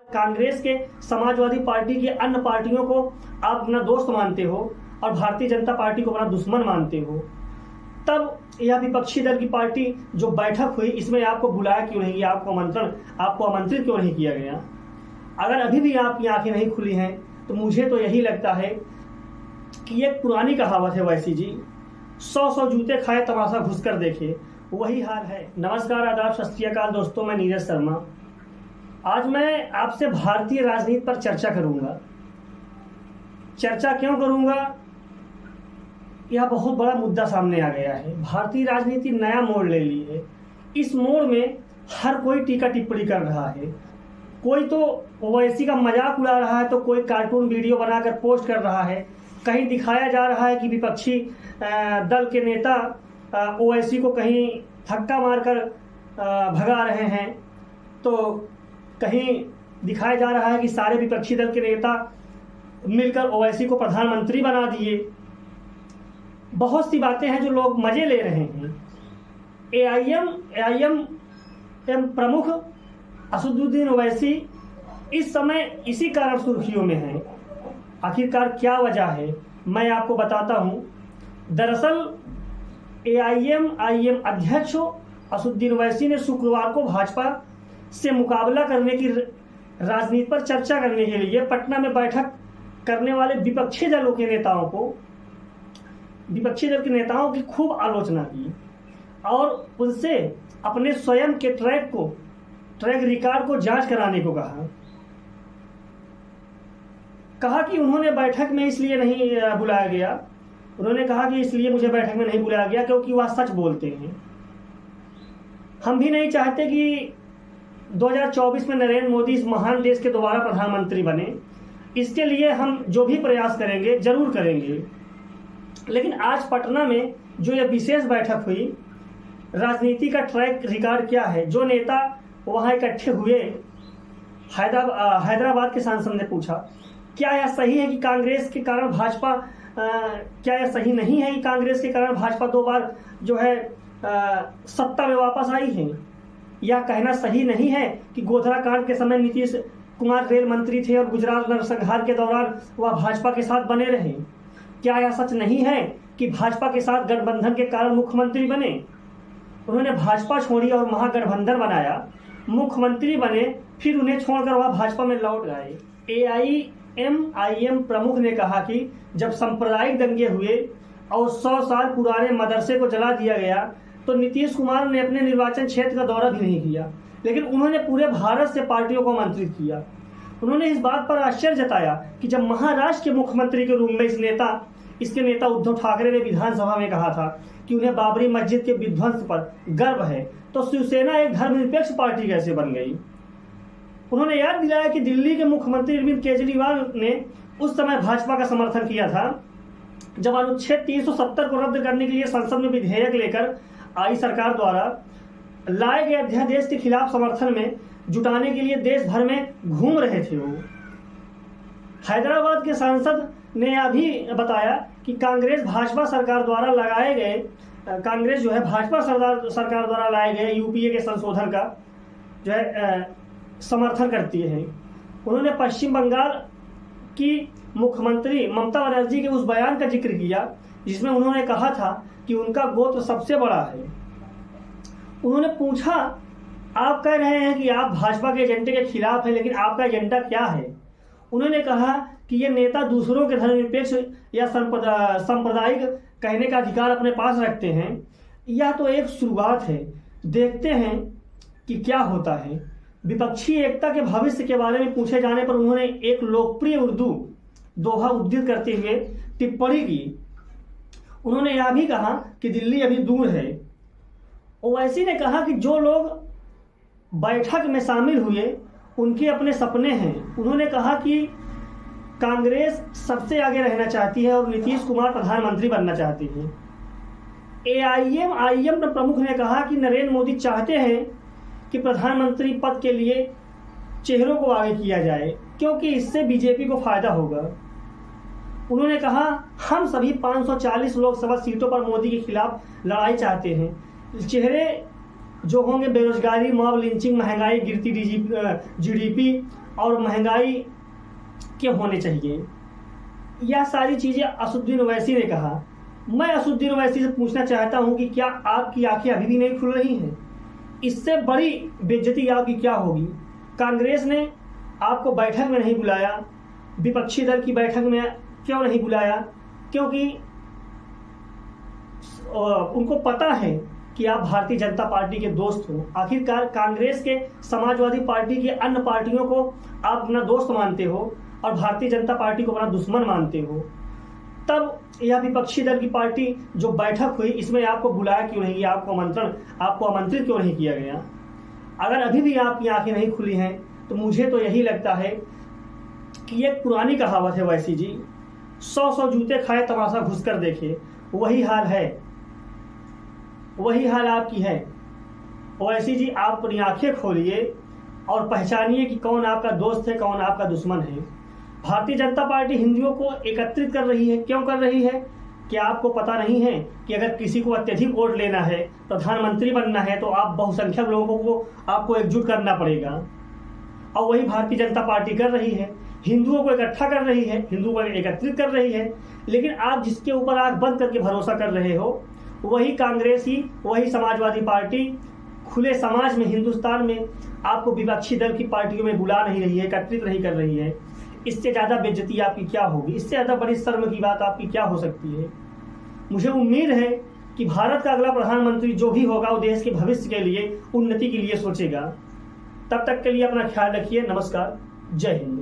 कांग्रेस के, समाजवादी पार्टी के अन्य पार्टियों को आप अपना दोस्त मानते हो और भारतीय जनता पार्टी को अपना दुश्मन मानते हो, तब यह विपक्षी दल की पार्टी जो बैठक हुई इसमें आपको बुलाया क्यों नहीं गया, आपको आमंत्रित क्यों नहीं किया गया? अगर अभी भी आपकी आंखें नहीं खुली हैं तो मुझे तो यही लगता है कि एक पुरानी कहावत है वैसी जी, 100 जूते खाए तमाशा घुस कर देखे, वही हाल है। नमस्कार, आदाब, सत श्री अकाल दोस्तों, मैं नीरज शर्मा। आज मैं आपसे भारतीय राजनीति पर चर्चा करूंगा। चर्चा क्यों करूंगा? यह बहुत बड़ा मुद्दा सामने आ गया है। भारतीय राजनीति नया मोड़ ले ली है। इस मोड़ में हर कोई टीका टिप्पणी कर रहा है। कोई तो ओवैसी का मजाक उड़ा रहा है, तो कोई कार्टून वीडियो बनाकर पोस्ट कर रहा है। कहीं दिखाया जा रहा है कि विपक्षी दल के नेता ओवैसी को कहीं धक्का मारकर भगा रहे हैं, तो कहीं दिखाया जा रहा है कि सारे विपक्षी दल के नेता मिलकर ओवैसी को प्रधानमंत्री बना दिए। बहुत सी बातें हैं जो लोग मजे ले रहे हैं। एआईएम प्रमुख असदुद्दीन ओवैसी इस समय इसी कारण सुर्खियों में है। आखिरकार क्या वजह है, मैं आपको बताता हूं। दरअसल एआईएम अध्यक्ष असदुद्दीन ओवैसी ने शुक्रवार को भाजपा से मुकाबला करने की राजनीति पर चर्चा करने के लिए पटना में बैठक करने वाले विपक्षी दल के नेताओं की खूब आलोचना की और उनसे अपने स्वयं के ट्रैक रिकॉर्ड को जांच कराने को कहा कि उन्होंने बैठक में इसलिए नहीं बुलाया गया। उन्होंने कहा कि इसलिए मुझे बैठक में नहीं बुलाया गया क्योंकि वह सच बोलते हैं। हम भी नहीं चाहते कि 2024 में नरेंद्र मोदी इस महान देश के दोबारा प्रधानमंत्री बने। इसके लिए हम जो भी प्रयास करेंगे जरूर करेंगे। लेकिन आज पटना में जो यह विशेष बैठक हुई, राजनीति का ट्रैक रिकॉर्ड क्या है? जो नेता वहां इकट्ठे हुए, हैदराबाद के सांसद ने पूछा, क्या यह सही है कि कांग्रेस के कारण भाजपा क्या यह सही नहीं है कि कांग्रेस के कारण भाजपा 2 बार जो है सत्ता में वापस आई है? यह कहना सही नहीं है कि गोधरा कांड के समय नीतीश कुमार रेल मंत्री थे और गुजरात नरसंहार के दौरान वह भाजपा के साथ बने रहे? क्या यह सच नहीं है कि भाजपा के साथ गठबंधन के कारण मुख्यमंत्री बने? उन्होंने भाजपा छोड़ी और महागठबंधन बनाया, मुख्यमंत्री बने, फिर उन्हें छोड़कर वह भाजपा में लौट गए। एआईएम प्रमुख ने कहा कि जब सांप्रदायिक दंगे हुए और 100 साल पुराने मदरसे को जला दिया गया तो नीतीश कुमार ने अपने निर्वाचन क्षेत्र का दौरा भी नहीं किया, लेकिन उन्होंने पूरे भारत से पार्टियों को आमंत्रित किया। उन्होंने इस बात पर आश्चर्य जताया कि जब महाराष्ट्र के मुख्यमंत्री के रूप में इसके नेता उद्धव ठाकरे ने विधानसभा में कहा था कि उन्हें बाबरी मस्जिद के विध्वंस पर गर्व है, तो शिवसेना एक धर्मनिरपेक्ष पार्टी कैसे बन गई? उन्होंने याद दिलाया कि दिल्ली के मुख्यमंत्री अरविंद केजरीवाल ने उस समय भाजपा का समर्थन किया था जब अनुच्छेद 370 को रद्द करने के लिए संसद में विधेयक लेकर आई सरकार द्वारा लाए गए अध्यादेश के खिलाफ समर्थन में जुटाने के लिए देश भर में घूम रहे थे। वो हैदराबाद के सांसद ने यह भी बताया कि कांग्रेस भाजपा सरकार द्वारा लाए गए यूपीए के संशोधन का जो है समर्थन करती है। उन्होंने पश्चिम बंगाल की मुख्यमंत्री ममता बनर्जी के उस बयान का जिक्र किया जिसमें उन्होंने कहा था कि उनका गोत्र सबसे बड़ा है। उन्होंने पूछा, आप कह रहे हैं कि आप भाजपा के एजेंडे के खिलाफ हैं, लेकिन आपका एजेंडा क्या है? उन्होंने कहा कि ये नेता दूसरों के धर्मनिरपेक्ष या सांप्रदायिक कहने का अधिकार अपने पास रखते हैं। यह तो एक शुरुआत है, देखते हैं कि क्या होता है। विपक्षी एकता के भविष्य के बारे में पूछे जाने पर उन्होंने एक लोकप्रिय उर्दू दोहा उद्धृत करते हुए टिप्पणी की। उन्होंने यह भी कहा कि दिल्ली अभी दूर है। ओवैसी ने कहा कि जो लोग बैठक में शामिल हुए उनके अपने सपने हैं। उन्होंने कहा कि कांग्रेस सबसे आगे रहना चाहती है और नीतीश कुमार प्रधानमंत्री बनना चाहती है। एआईएम प्रमुख ने कहा कि नरेंद्र मोदी चाहते हैं कि प्रधानमंत्री पद के लिए चेहरों को आगे किया जाए क्योंकि इससे बीजेपी को फायदा होगा। उन्होंने कहा, हम सभी 540 लोकसभा सीटों पर मोदी के खिलाफ लड़ाई चाहते हैं। चेहरे जो होंगे बेरोजगारी, मॉब लिंचिंग, महंगाई, गिरती जीडीपी और महंगाई के होने चाहिए। यह सारी चीज़ें असदुद्दीन ओवैसी ने कहा। मैं असदुद्दीन ओवैसी से पूछना चाहता हूं कि क्या आपकी आंखें अभी भी नहीं खुल रही हैं? इससे बड़ी बेइज्जती आपकी क्या होगी? कांग्रेस ने आपको बैठक में नहीं बुलाया, विपक्षी दल की बैठक में क्यों नहीं बुलाया? क्योंकि उनको पता है कि आप भारतीय जनता पार्टी के दोस्त हो। आखिरकार कांग्रेस के, समाजवादी पार्टी के अन्य पार्टियों को आप अपना दोस्त मानते हो और भारतीय जनता पार्टी को अपना दुश्मन मानते हो। तब यह विपक्षी दल की पार्टी जो बैठक हुई, इसमें आपको बुलाया क्यों नहीं? आपको आमंत्रित क्यों नहीं किया गया? अगर अभी भी आपकी आंखें नहीं खुली हैं तो मुझे तो यही लगता है कि एक पुरानी कहावत है वैसी जी, 100 जूते खाए तमाशा घुस कर देखे। वही हाल है, वही हाल आपकी है। ओवैसी जी, आप अपनी आंखें खोलिए और पहचानिए कि कौन आपका दोस्त है, कौन आपका दुश्मन है। भारतीय जनता पार्टी हिंदुओं को एकत्रित कर रही है। क्यों कर रही है? क्या आपको पता नहीं है कि अगर किसी को अत्यधिक वोट लेना है, प्रधानमंत्री बनना है, तो आप बहुसंख्यक लोगों को आपको एकजुट करना पड़ेगा। और वही भारतीय जनता पार्टी कर रही है, हिंदुओं को इकट्ठा कर रही है, हिंदुओं को एकत्रित कर रही है। लेकिन आप जिसके ऊपर आंख बंद करके भरोसा कर रहे हो, वही कांग्रेस ही, वही समाजवादी पार्टी खुले समाज में, हिंदुस्तान में आपको विपक्षी दल की पार्टियों में बुला नहीं रही है, एकत्रित नहीं कर रही है। इससे ज़्यादा बेइज्जती आपकी क्या होगी? इससे ज़्यादा बड़ी शर्म की बात आपकी क्या हो सकती है? मुझे उम्मीद है कि भारत का अगला प्रधानमंत्री जो भी होगा वो देश के भविष्य के लिए, उन्नति के लिए सोचेगा। तब तक के लिए अपना ख्याल रखिए। नमस्कार, जय हिंद।